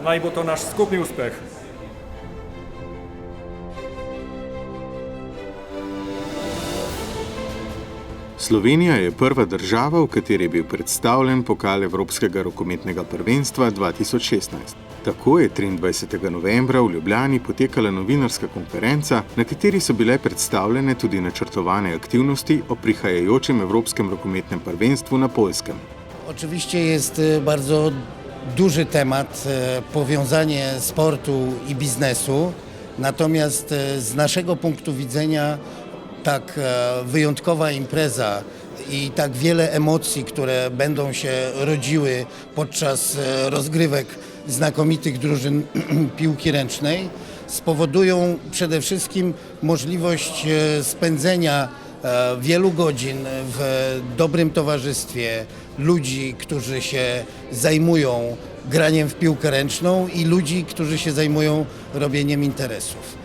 Naj bo to naš skupni uspeh. Slovenija je prva država, v kateri je bil predstavljen pokal Evropskega rokometnega prvenstva 2016. Tako je 23. novembra v Ljubljani potekala novinarska konferenca, na kateri so bile predstavljene tudi načrtovane aktivnosti o prihajajočem Evropskim rokometnem prvenstvu na Poljskem. Oczywiście jest bardzo duży temat powiązanie sportu i biznesu, natomiast z naszego punktu widzenia tak wyjątkowa impreza i tak wiele emocji, które będą się rodziły podczas rozgrywek znakomitych drużyn piłki ręcznej, spowodują przede wszystkim możliwość spędzenia wielu godzin w dobrym towarzystwie ludzi, którzy się zajmują graniem w piłkę ręczną i ludzi, którzy się zajmują robieniem interesów.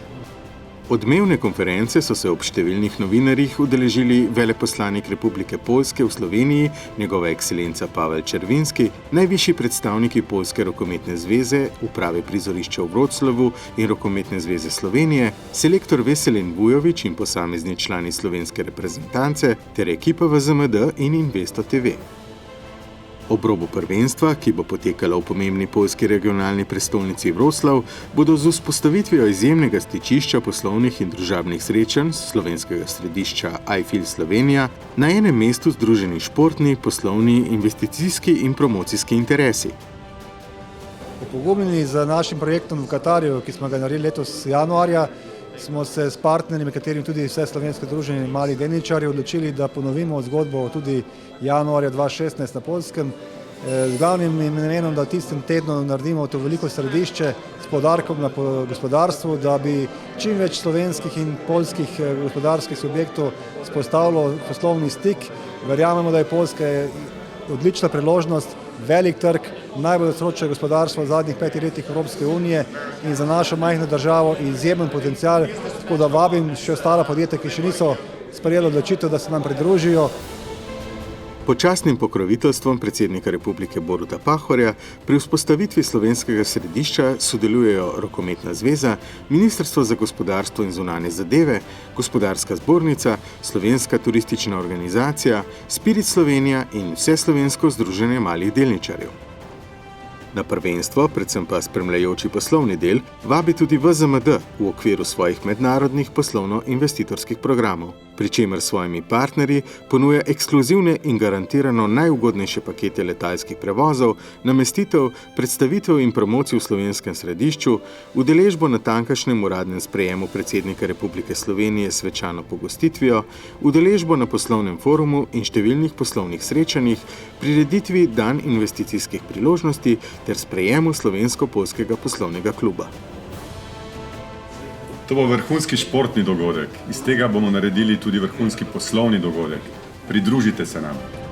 Odmevne konference so se ob številnih novinarjih udeležili veleposlanik Republike Poljske v Sloveniji, njegova ekscelenca Pavel Červinski, najvišji predstavniki Poljske rokometne zveze, uprave prizorišča v Wroclawu in Rokometne zveze Slovenije, selektor Veselin Vujović in posamezni člani slovenske reprezentance ter ekipa VZMD in Investo TV. Ob robu prvenstva, ki bo potekalo v pomembni poljski regionalni prestolnici Wroclaw, bodo z vzpostavitvijo izjemnega stičišča poslovnih in družabnih srečanj slovenskega središča iFeel Slovenija na enem mestu združeni športni, poslovni, investicijski in promocijski interesi. Pogumljeni z našim projektom v Katarju, ki smo ga naredili letos januarja, smo se s partnerji, katerim tudi vse slovenske druženje malih delničarjev, odločili, da ponovimo zgodbo tudi januarja 2016 na Poljskem. Z glavnim namenom, da v tistem tednu naredimo to veliko središče s poudarkom na gospodarstvu, da bi čim več slovenskih in poljskih gospodarskih subjektov vzpostavilo poslovni stik. Verjamemo, da je Poljska odlična priložnost, velik trg, najbolj rastoče gospodarstvo v zadnjih 5 letih Evropske unije in za našo majhno državo izjemen potencial, tako da vabim še ostala podjetja, ki še niso sprejeli odločitev, da se nam pridružijo. Pod častnim pokroviteljstvom predsednika Republike Boruta Pahorja pri vzpostavitvi slovenskega središča sodelujejo Rokometna zveza, Ministrstvo za gospodarstvo in zunanje zadeve, Gospodarska zbornica, Slovenska turistična organizacija, Spirit Slovenija in Vseslovensko združenje malih delničarjev. Na prvenstvo, predvsem pa spremljajoči poslovni del, vabi tudi VZMD v okviru svojih mednarodnih poslovno-investitorskih programov, pri čemer svojimi partnerji ponuja ekskluzivne in garantirano najugodnejše pakete letalskih prevozov, namestitev, predstavitev in promocij v slovenskem središču, udeležbo na tamkajšnjem uradnem sprejemu predsednika Republike Slovenije s svečano pogostitvijo, udeležbo na poslovnem forumu in številnih poslovnih srečanjih, prireditvi Dan investicijskih priložnosti ter sprejemu slovensko-poljskega poslovnega kluba. To bo vrhunski športni dogodek. Iz tega bomo naredili tudi vrhunski poslovni dogodek. Pridružite se nam.